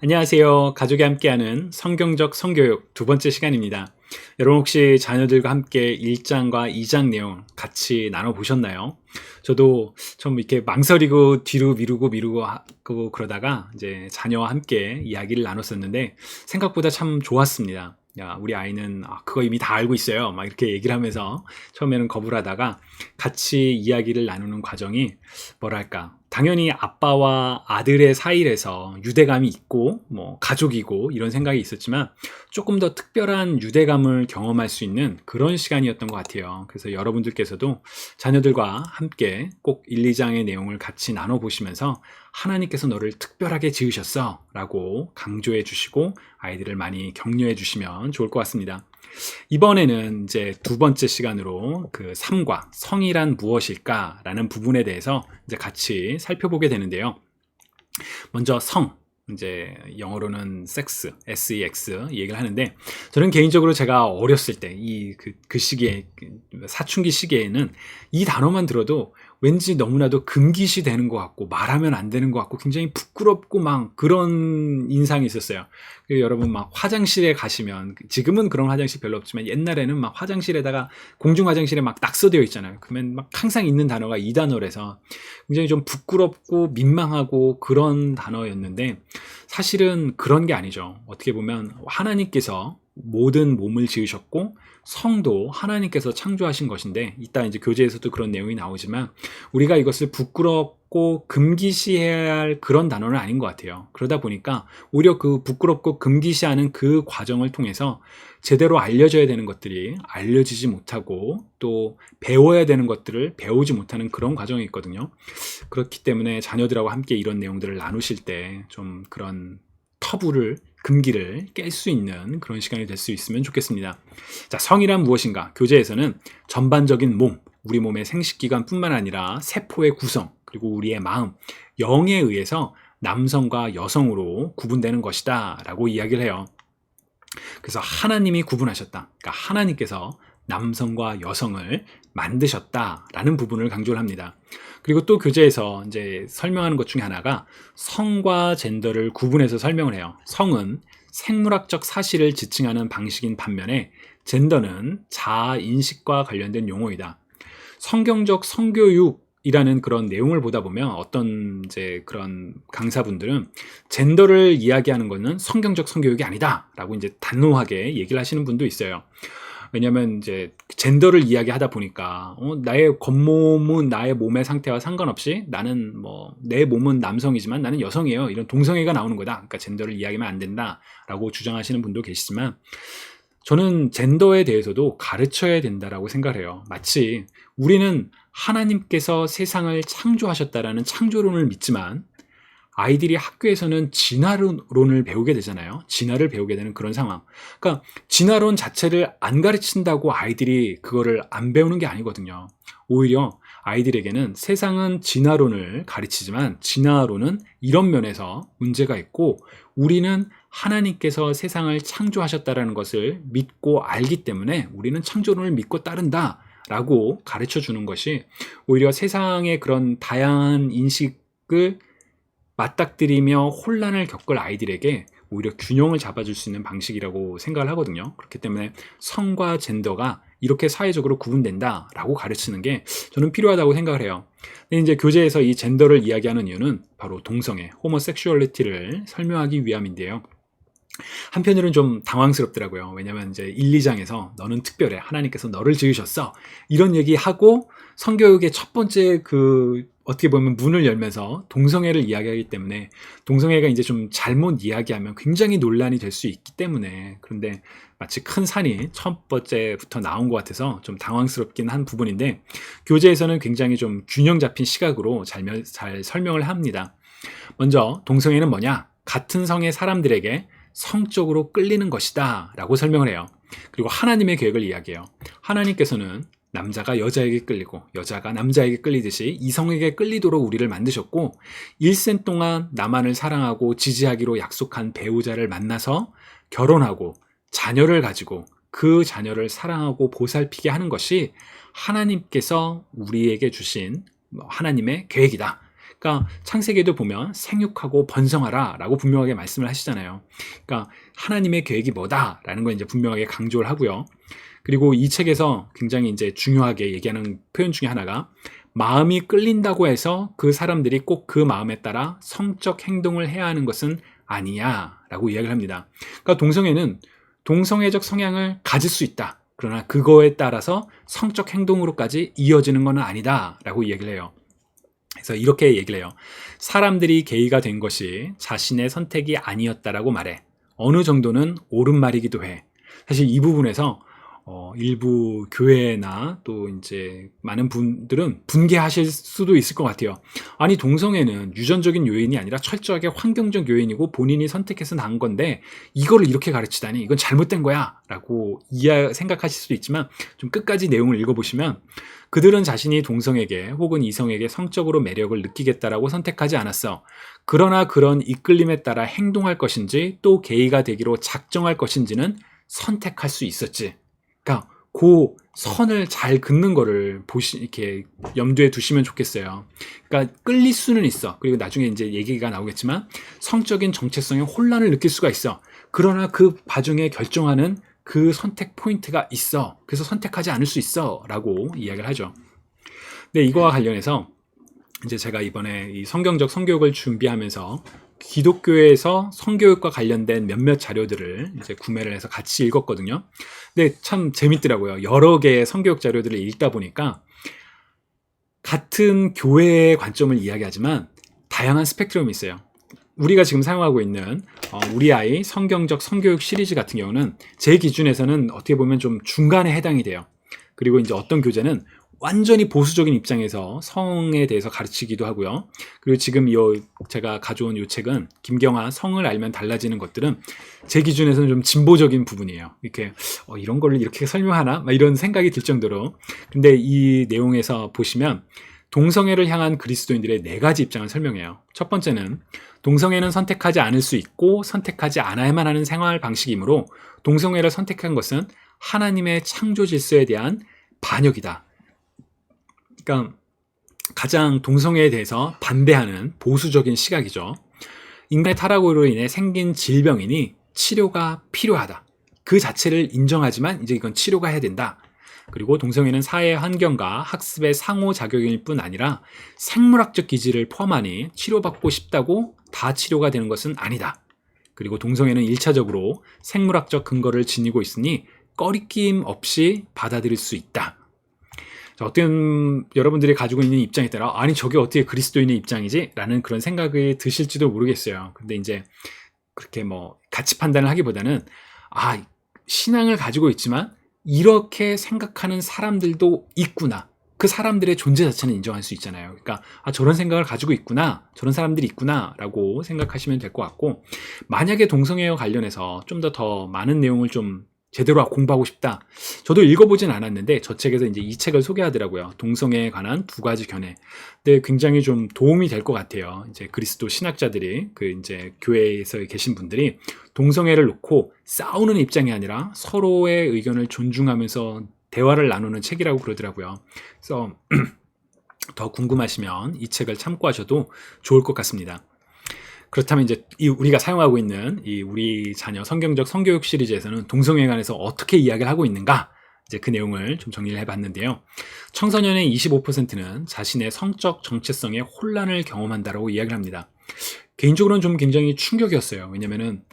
안녕하세요. 가족이 함께하는 성경적 성교육 두 번째 시간입니다. 여러분 혹시 자녀들과 함께 1장과 2장 내용 같이 나눠보셨나요? 저도 좀 이렇게 망설이고 뒤로 미루고 하고 그러다가 이제 자녀와 함께 이야기를 나눴었는데 생각보다 참 좋았습니다. 야, 우리 아이는 그거 이미 다 알고 있어요. 막 이렇게 얘기를 하면서 처음에는 거부를 하다가 같이 이야기를 나누는 과정이 뭐랄까, 당연히 아빠와 아들의 사이에서 유대감이 있고 뭐 가족이고 이런 생각이 있었지만 조금 더 특별한 유대감을 경험할 수 있는 그런 시간이었던 것 같아요. 그래서 여러분들께서도 자녀들과 함께 꼭 1, 2장의 내용을 같이 나눠보시면서 하나님께서 너를 특별하게 지으셨어 라고 강조해 주시고 아이들을 많이 격려해 주시면 좋을 것 같습니다. 이번에는 이제 두 번째 시간으로 그 삶과 성이란 무엇일까 라는 부분에 대해서 이제 같이 살펴보게 되는데요. 먼저 성, 이제 영어로는 섹스, sex 얘기를 하는데, 저는 개인적으로 제가 어렸을 때 그 시기에, 사춘기 시기에는 이 단어만 들어도 왠지 너무나도 금기시 되는 것 같고 말하면 안 되는 것 같고 굉장히 부끄럽고 막 그런 인상이 있었어요. 여러분 막 화장실에 가시면, 지금은 그런 화장실 별로 없지만 옛날에는 막 화장실에다가 공중 화장실에 막 낙서되어 있잖아요. 그러면 막 항상 있는 단어가 이 단어라서 굉장히 좀 부끄럽고 민망하고 그런 단어였는데, 사실은 그런 게 아니죠. 어떻게 보면 하나님께서 모든 몸을 지으셨고 성도 하나님께서 창조하신 것인데, 이따 이제 교재에서도 그런 내용이 나오지만 우리가 이것을 부끄럽고 금기시해야 할 그런 단어는 아닌 것 같아요. 그러다 보니까 오히려 그 부끄럽고 금기시하는 그 과정을 통해서 제대로 알려져야 되는 것들이 알려지지 못하고 또 배워야 되는 것들을 배우지 못하는 그런 과정이 있거든요. 그렇기 때문에 자녀들하고 함께 이런 내용들을 나누실 때 좀 그런 터부를, 금기를 깰 수 있는 그런 시간이 될 수 있으면 좋겠습니다. 자, 성이란 무엇인가? 교재에서는 전반적인 몸, 우리 몸의 생식기관뿐만 아니라 세포의 구성, 그리고 우리의 마음, 영에 의해서 남성과 여성으로 구분되는 것이다 라고 이야기를 해요. 그래서 하나님이 구분하셨다. 그러니까 하나님께서 남성과 여성을 만드셨다라는 부분을 강조를 합니다. 그리고 또 교재에서 이제 설명하는 것 중에 하나가 성과 젠더를 구분해서 설명을 해요. 성은 생물학적 사실을 지칭하는 방식인 반면에 젠더는 자아 인식과 관련된 용어이다. 성경적 성교육이라는 그런 내용을 보다 보면 어떤 이제 그런 강사분들은 젠더를 이야기하는 것은 성경적 성교육이 아니다라고 이제 단호하게 얘기를 하시는 분도 있어요. 왜냐면 이제 젠더를 이야기하다 보니까 나의 겉몸은 나의 몸의 상태와 상관없이 나는 뭐 내 몸은 남성이지만 나는 여성이에요, 이런 동성애가 나오는 거다. 그러니까 젠더를 이야기하면 안 된다라고 주장하시는 분도 계시지만, 저는 젠더에 대해서도 가르쳐야 된다라고 생각해요. 마치 우리는 하나님께서 세상을 창조하셨다라는 창조론을 믿지만 아이들이 학교에서는 진화론을 배우게 되잖아요. 진화를 배우게 되는 그런 상황. 그러니까 진화론 자체를 안 가르친다고 아이들이 그거를 안 배우는 게 아니거든요. 오히려 아이들에게는 세상은 진화론을 가르치지만 진화론은 이런 면에서 문제가 있고 우리는 하나님께서 세상을 창조하셨다라는 것을 믿고 알기 때문에 우리는 창조론을 믿고 따른다 라고 가르쳐 주는 것이 오히려 세상의 그런 다양한 인식을 맞닥뜨리며 혼란을 겪을 아이들에게 오히려 균형을 잡아줄 수 있는 방식이라고 생각을 하거든요. 그렇기 때문에 성과 젠더가 이렇게 사회적으로 구분된다라고 가르치는 게 저는 필요하다고 생각을 해요. 근데 이제 교재에서 이 젠더를 이야기하는 이유는 바로 동성애, 호모섹슈얼리티를 설명하기 위함인데요. 한편으로는 좀 당황스럽더라고요. 왜냐면 이제 1, 2장에서 너는 특별해, 하나님께서 너를 지으셨어, 이런 얘기하고 성교육의 첫 번째 그 어떻게 보면 문을 열면서 동성애를 이야기하기 때문에 동성애가 이제 좀 잘못 이야기하면 굉장히 논란이 될 수 있기 때문에, 그런데 마치 큰 산이 첫 번째부터 나온 것 같아서 좀 당황스럽긴 한 부분인데, 교재에서는 굉장히 좀 균형 잡힌 시각으로 잘 설명을 합니다. 먼저 동성애는 뭐냐? 같은 성의 사람들에게 성적으로 끌리는 것이다 라고 설명을 해요. 그리고 하나님의 계획을 이야기해요. 하나님께서는 남자가 여자에게 끌리고 여자가 남자에게 끌리듯이 이성에게 끌리도록 우리를 만드셨고, 일생 동안 나만을 사랑하고 지지하기로 약속한 배우자를 만나서 결혼하고 자녀를 가지고 그 자녀를 사랑하고 보살피게 하는 것이 하나님께서 우리에게 주신 하나님의 계획이다. 그러니까 창세기에도 보면 생육하고 번성하라 라고 분명하게 말씀을 하시잖아요. 그러니까 하나님의 계획이 뭐다라는 걸 이제 분명하게 강조를 하고요. 그리고 이 책에서 굉장히 이제 중요하게 얘기하는 표현 중에 하나가 마음이 끌린다고 해서 그 사람들이 꼭 그 마음에 따라 성적 행동을 해야 하는 것은 아니야 라고 이야기를 합니다. 그러니까 동성애는 동성애적 성향을 가질 수 있다. 그러나 그거에 따라서 성적 행동으로까지 이어지는 건 아니다 라고 이야기를 해요. 그래서 이렇게 얘기를 해요. 사람들이 게이가 된 것이 자신의 선택이 아니었다라고 말해. 어느 정도는 옳은 말이기도 해. 사실 이 부분에서 일부 교회나 또 이제 많은 분들은 분개하실 수도 있을 것 같아요. 아니, 동성애는 유전적인 요인이 아니라 철저하게 환경적 요인이고 본인이 선택해서 난 건데 이거를 이렇게 가르치다니 이건 잘못된 거야 라고 생각하실 수도 있지만 좀 끝까지 내용을 읽어보시면 그들은 자신이 동성에게 혹은 이성에게 성적으로 매력을 느끼겠다라고 선택하지 않았어. 그러나 그런 이끌림에 따라 행동할 것인지 또 게이가 되기로 작정할 것인지는 선택할 수 있었지. 그러니까 그 선을 잘 긋는 거를 이렇게 염두에 두시면 좋겠어요. 그러니까 끌릴 수는 있어. 그리고 나중에 이제 얘기가 나오겠지만 성적인 정체성에 혼란을 느낄 수가 있어. 그러나 그 과정에 결정하는 그 선택 포인트가 있어. 그래서 선택하지 않을 수 있어 라고 이야기를 하죠. 근데 이거와 관련해서 이제 제가 이번에 이 성경적 성교육을 준비하면서 기독교에서 성교육과 관련된 몇몇 자료들을 이제 구매를 해서 같이 읽었거든요. 근데 참 재밌더라고요. 여러 개의 성교육 자료들을 읽다 보니까 같은 교회의 관점을 이야기하지만 다양한 스펙트럼이 있어요. 우리가 지금 사용하고 있는 우리 아이 성경적 성교육 시리즈 같은 경우는 제 기준에서는 어떻게 보면 좀 중간에 해당이 돼요. 그리고 이제 어떤 교재는 완전히 보수적인 입장에서 성에 대해서 가르치기도 하고요. 그리고 지금 제가 가져온 이 책은 김경하 성을 알면 달라지는 것들은 제 기준에서는 좀 진보적인 부분이에요. 이렇게 이런 걸 이렇게 설명하나? 막 이런 생각이 들 정도로. 근데 이 내용에서 보시면 동성애를 향한 그리스도인들의 4가지 입장을 설명해요. 첫 번째는 동성애는 선택하지 않을 수 있고 선택하지 않아야만 하는 생활 방식이므로 동성애를 선택한 것은 하나님의 창조 질서에 대한 반역이다. 그러니까 가장 동성애에 대해서 반대하는 보수적인 시각이죠. 인간의 타락으로 인해 생긴 질병이니 치료가 필요하다. 그 자체를 인정하지만 이제 이건 치료가 해야 된다. 그리고 동성애는 사회 환경과 학습의 상호작용일 뿐 아니라 생물학적 기질을 포함하니 치료받고 싶다고 다 치료가 되는 것은 아니다. 그리고 동성애는 1차적으로 생물학적 근거를 지니고 있으니 꺼리낌 없이 받아들일 수 있다. 어떤 여러분들이 가지고 있는 입장에 따라 아니 저게 어떻게 그리스도인의 입장이지? 라는 그런 생각이 드실지도 모르겠어요. 근데 이제 그렇게 가치 판단을 하기보다는 신앙을 가지고 있지만 이렇게 생각하는 사람들도 있구나. 그 사람들의 존재 자체는 인정할 수 있잖아요. 그러니까 저런 생각을 가지고 있구나. 저런 사람들이 있구나 라고 생각하시면 될 것 같고, 만약에 동성애와 관련해서 좀 더 많은 내용을 좀 제대로 공부하고 싶다. 저도 읽어보진 않았는데 저 책에서 이제 이 책을 소개하더라고요. 동성애에 관한 2가지 견해. 근데 굉장히 좀 도움이 될 것 같아요. 이제 그리스도 신학자들이 이제 교회에서 계신 분들이 동성애를 놓고 싸우는 입장이 아니라 서로의 의견을 존중하면서 대화를 나누는 책이라고 그러더라고요. 그래서 더 궁금하시면 이 책을 참고하셔도 좋을 것 같습니다. 그렇다면 이제 우리가 사용하고 있는 이 우리 자녀 성경적 성교육 시리즈에서는 동성애에 관해서 어떻게 이야기를 하고 있는가? 이제 그 내용을 좀 정리를 해봤는데요. 청소년의 25%는 자신의 성적 정체성에 혼란을 경험한다라고 이야기를 합니다. 개인적으로는 좀 굉장히 충격이었어요. 왜냐면은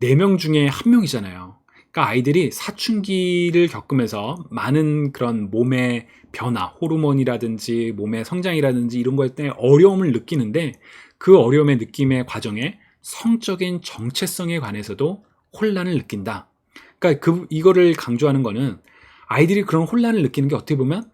4명 중에 1명이잖아요. 그러니까 아이들이 사춘기를 겪으면서 많은 그런 몸의 변화, 호르몬이라든지 몸의 성장이라든지 이런 거에 때문에 어려움을 느끼는데 그 어려움의 느낌의 과정에 성적인 정체성에 관해서도 혼란을 느낀다. 그러니까 이거를 강조하는 거는 아이들이 그런 혼란을 느끼는 게 어떻게 보면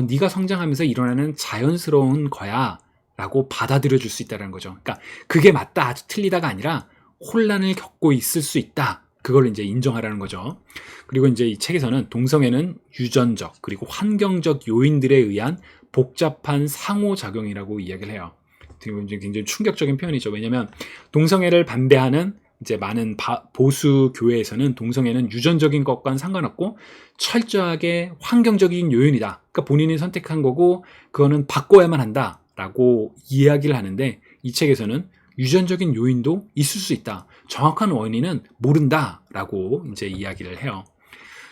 네가 성장하면서 일어나는 자연스러운 거야 라고 받아들여 줄 수 있다는 거죠. 그러니까 그게 맞다, 아주 틀리다가 아니라 혼란을 겪고 있을 수 있다. 그걸 이제 인정하라는 거죠. 그리고 이제 이 책에서는 동성애는 유전적 그리고 환경적 요인들에 의한 복잡한 상호작용이라고 이야기를 해요. 굉장히 충격적인 표현이죠. 왜냐하면 동성애를 반대하는 이제 많은 보수 교회에서는 동성애는 유전적인 것과는 상관없고 철저하게 환경적인 요인이다. 그러니까 본인이 선택한 거고 그거는 바꿔야만 한다 라고 이야기를 하는데, 이 책에서는 유전적인 요인도 있을 수 있다. 정확한 원인은 모른다. 라고 이제 이야기를 해요.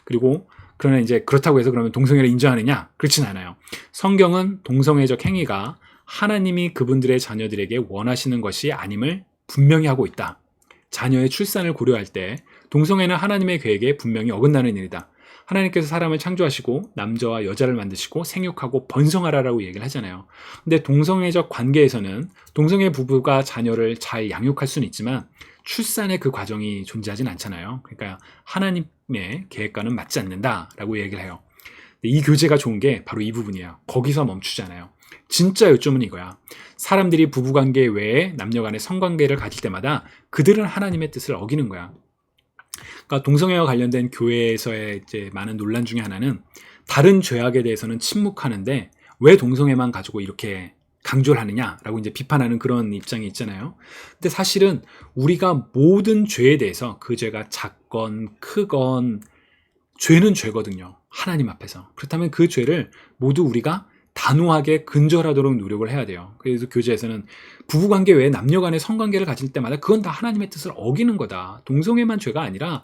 그리고 그러나 이제 그렇다고 해서 그러면 동성애를 인정하느냐? 그렇진 않아요. 성경은 동성애적 행위가 하나님이 그분들의 자녀들에게 원하시는 것이 아님을 분명히 하고 있다. 자녀의 출산을 고려할 때 동성애는 하나님의 계획에 분명히 어긋나는 일이다. 하나님께서 사람을 창조하시고 남자와 여자를 만드시고 생육하고 번성하라라고 얘기를 하잖아요. 근데 동성애적 관계에서는 동성애 부부가 자녀를 잘 양육할 수는 있지만 출산의 그 과정이 존재하진 않잖아요. 그러니까 하나님의 계획과는 맞지 않는다라고 얘기를 해요. 근데 이 교재가 좋은 게 바로 이 부분이에요. 거기서 멈추지 않아요. 진짜 요점은 이거야. 사람들이 부부관계 외에 남녀간의 성관계를 가질 때마다 그들은 하나님의 뜻을 어기는 거야. 그러니까 동성애와 관련된 교회에서의 이제 많은 논란 중에 하나는 다른 죄악에 대해서는 침묵하는데 왜 동성애만 가지고 이렇게 강조를 하느냐라고 이제 비판하는 그런 입장이 있잖아요. 근데 사실은 우리가 모든 죄에 대해서 그 죄가 작건 크건 죄는 죄거든요. 하나님 앞에서. 그렇다면 그 죄를 모두 우리가 단호하게 근절하도록 노력을 해야 돼요. 그래서 교재에서는 부부관계 외에 남녀간의 성관계를 가질 때마다 그건 다 하나님의 뜻을 어기는 거다. 동성애만 죄가 아니라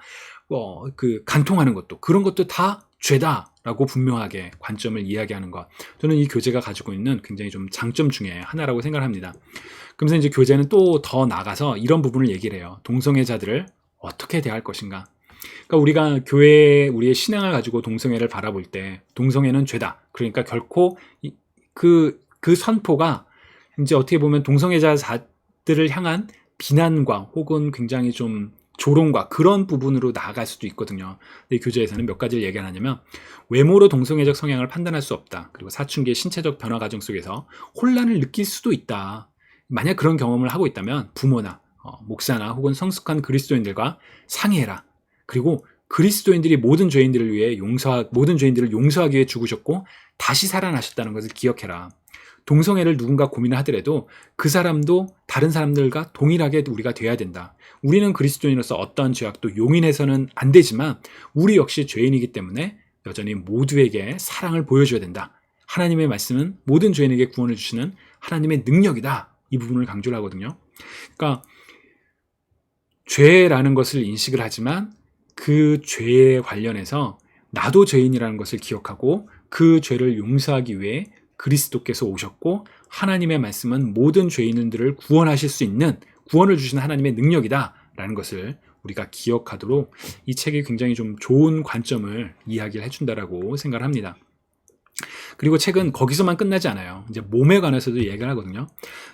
그 간통하는 것도 그런 것도 다 죄다라고 분명하게 관점을 이야기하는 것. 저는 이 교재가 가지고 있는 굉장히 좀 장점 중에 하나라고 생각합니다. 그러면서 이제 교재는 또 더 나가서 이런 부분을 얘기를 해요. 동성애자들을 어떻게 대할 것인가. 그러니까 우리가 교회에 우리의 신앙을 가지고 동성애를 바라볼 때 동성애는 죄다. 그러니까 결코 그 선포가 이제 어떻게 보면 동성애자들을 향한 비난과 혹은 굉장히 좀 조롱과 그런 부분으로 나아갈 수도 있거든요. 근데 교재에서는 몇 가지를 얘기하냐면 외모로 동성애적 성향을 판단할 수 없다. 그리고 사춘기의 신체적 변화 과정 속에서 혼란을 느낄 수도 있다. 만약 그런 경험을 하고 있다면 부모나 목사나 혹은 성숙한 그리스도인들과 상의해라. 그리고 그리스도인들이 모든 죄인들을 위해 모든 죄인들을 용서하기 위해 죽으셨고 다시 살아나셨다는 것을 기억해라. 동성애를 누군가 고민을 하더라도 그 사람도 다른 사람들과 동일하게 우리가 돼야 된다. 우리는 그리스도인으로서 어떠한 죄악도 용인해서는 안 되지만 우리 역시 죄인이기 때문에 여전히 모두에게 사랑을 보여줘야 된다. 하나님의 말씀은 모든 죄인에게 구원을 주시는 하나님의 능력이다. 이 부분을 강조를 하거든요. 그러니까 죄라는 것을 인식을 하지만 그 죄에 관련해서 나도 죄인이라는 것을 기억하고 그 죄를 용서하기 위해 그리스도께서 오셨고 하나님의 말씀은 모든 죄인들을 구원하실 수 있는 구원을 주시는 하나님의 능력이다 라는 것을 우리가 기억하도록 이 책이 굉장히 좀 좋은 관점을 이야기를 해준다라고 생각을 합니다. 그리고 책은 거기서만 끝나지 않아요. 이제 몸에 관해서도 얘기를 하거든요.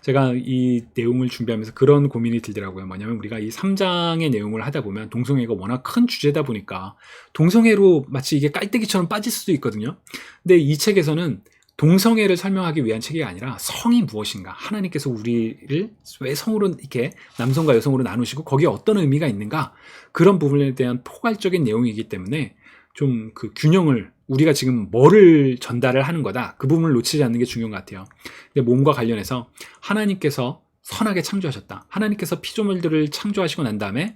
제가 이 내용을 준비하면서 그런 고민이 들더라고요. 뭐냐면 우리가 이 3장의 내용을 하다 보면 동성애가 워낙 큰 주제다 보니까 동성애로 마치 이게 깔때기처럼 빠질 수도 있거든요. 근데 이 책에서는 동성애를 설명하기 위한 책이 아니라 성이 무엇인가, 하나님께서 우리를 왜 성으로 이렇게 남성과 여성으로 나누시고 거기에 어떤 의미가 있는가, 그런 부분에 대한 포괄적인 내용이기 때문에 좀 그 균형을, 우리가 지금 뭐를 전달을 하는 거다, 그 부분을 놓치지 않는 게 중요한 것 같아요. 근데 몸과 관련해서 하나님께서 선하게 창조하셨다, 하나님께서 피조물들을 창조하시고 난 다음에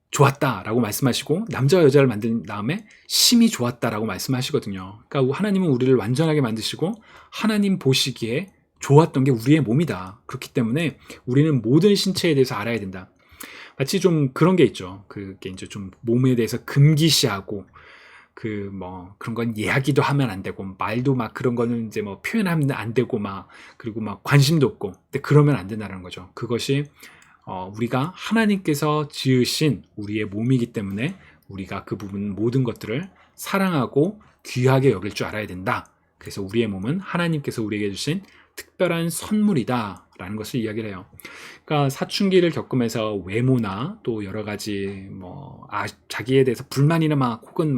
좋았다라고 말씀하시고 남자와 여자를 만든 다음에 심히 좋았다라고 말씀하시거든요. 그러니까 하나님은 우리를 완전하게 만드시고 하나님 보시기에 좋았던 게 우리의 몸이다. 그렇기 때문에 우리는 모든 신체에 대해서 알아야 된다. 마치 좀 그런 게 있죠. 그게 이제 좀 몸에 대해서 금기시하고 그런 건 이야기도 하면 안 되고, 말도 막 그런 거는 이제 뭐 표현하면 안 되고, 그리고 관심도 없고, 근데 그러면 안 된다는 거죠. 그것이 우리가 하나님께서 지으신 우리의 몸이기 때문에 우리가 그 부분 모든 것들을 사랑하고 귀하게 여길 줄 알아야 된다. 그래서 우리의 몸은 하나님께서 우리에게 주신 특별한 선물이다 라는 것을 이야기를 해요. 그러니까 사춘기를 겪으면서 외모나 또 여러 가지 자기에 대해서 불만이나 혹은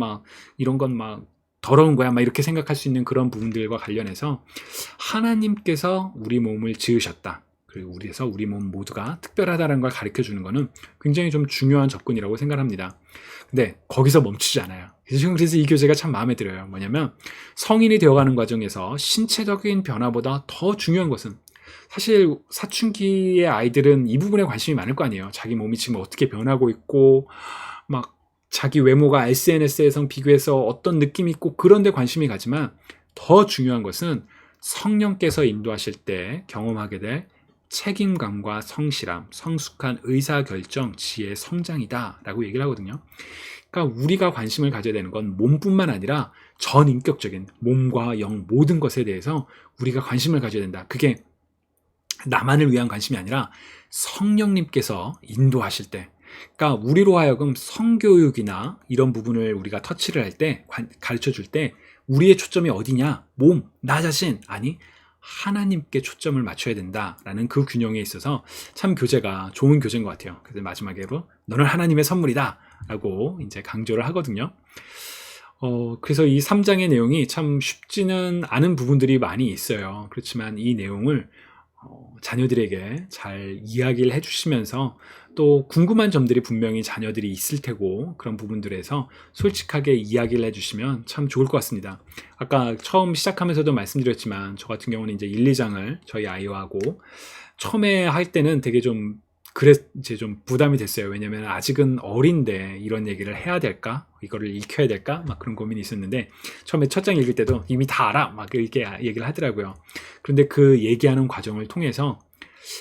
이런 건 더러운 거야 이렇게 생각할 수 있는 그런 부분들과 관련해서 하나님께서 우리 몸을 지으셨다, 그리고 그래서 우리 몸 모두가 특별하다는 걸 가르쳐 주는 것은 굉장히 좀 중요한 접근이라고 생각합니다. 근데 거기서 멈추지 않아요. 그래서 이 교재가 참 마음에 들어요. 뭐냐면 성인이 되어가는 과정에서 신체적인 변화보다 더 중요한 것은, 사실 사춘기의 아이들은 이 부분에 관심이 많을 거 아니에요. 자기 몸이 지금 어떻게 변하고 있고, 자기 외모가 SNS에서 비교해서 어떤 느낌이 있고, 그런 데 관심이 가지만 더 중요한 것은 성령께서 인도하실 때 경험하게 될 책임감과 성실함, 성숙한 의사결정, 지혜, 성장이다 라고 얘기를 하거든요. 그러니까 우리가 관심을 가져야 되는 건 몸뿐만 아니라 전인격적인 몸과 영 모든 것에 대해서 우리가 관심을 가져야 된다. 그게 나만을 위한 관심이 아니라 성령님께서 인도하실 때, 그러니까 우리로 하여금 성교육이나 이런 부분을 우리가 터치를 할 때, 가르쳐 줄 때 우리의 초점이 어디냐? 몸, 나 자신, 아니 하나님께 초점을 맞춰야 된다라는 그 균형에 있어서 참 교재가 좋은 교재인 것 같아요. 그래서 마지막으로 너는 하나님의 선물이다 라고 이제 강조를 하거든요. 그래서 이 3장의 내용이 참 쉽지는 않은 부분들이 많이 있어요. 그렇지만 이 내용을 자녀들에게 잘 이야기를 해주시면서 또 궁금한 점들이 분명히 자녀들이 있을 테고 그런 부분들에서 솔직하게 이야기를 해주시면 참 좋을 것 같습니다. 아까 처음 시작하면서도 말씀드렸지만 저 같은 경우는 이제 1, 2장을 저희 아이와 하고 처음에 할 때는 되게 이제 좀 부담이 됐어요. 왜냐면 아직은 어린데 이런 얘기를 해야 될까? 이거를 익혀야 될까? 막 그런 고민이 있었는데 처음에 첫 장 읽을 때도 이미 다 알아! 막 이렇게 얘기를 하더라고요. 그런데 그 얘기하는 과정을 통해서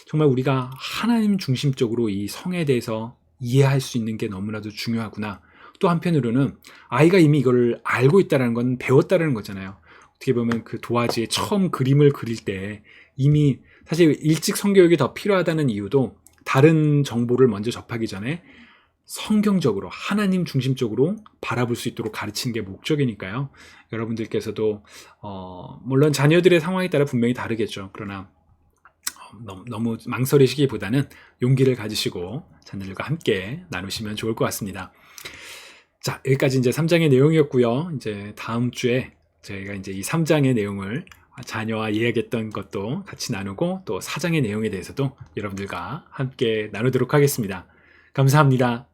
정말 우리가 하나님 중심적으로 이 성에 대해서 이해할 수 있는 게 너무나도 중요하구나. 또 한편으로는 아이가 이미 이걸 알고 있다는 건 배웠다는 거잖아요. 어떻게 보면 그 도화지에 처음 그림을 그릴 때 이미 사실 일찍 성교육이 더 필요하다는 이유도 다른 정보를 먼저 접하기 전에 성경적으로 하나님 중심적으로 바라볼 수 있도록 가르치는 게 목적이니까요. 여러분들께서도 물론 자녀들의 상황에 따라 분명히 다르겠죠. 그러나 너무 망설이시기보다는 용기를 가지시고 자녀들과 함께 나누시면 좋을 것 같습니다. 자, 여기까지 이제 3장의 내용이었고요. 이제 다음 주에 저희가 이제 이 3장의 내용을 자녀와 이야기했던 것도 같이 나누고 또 4장의 내용에 대해서도 여러분들과 함께 나누도록 하겠습니다. 감사합니다.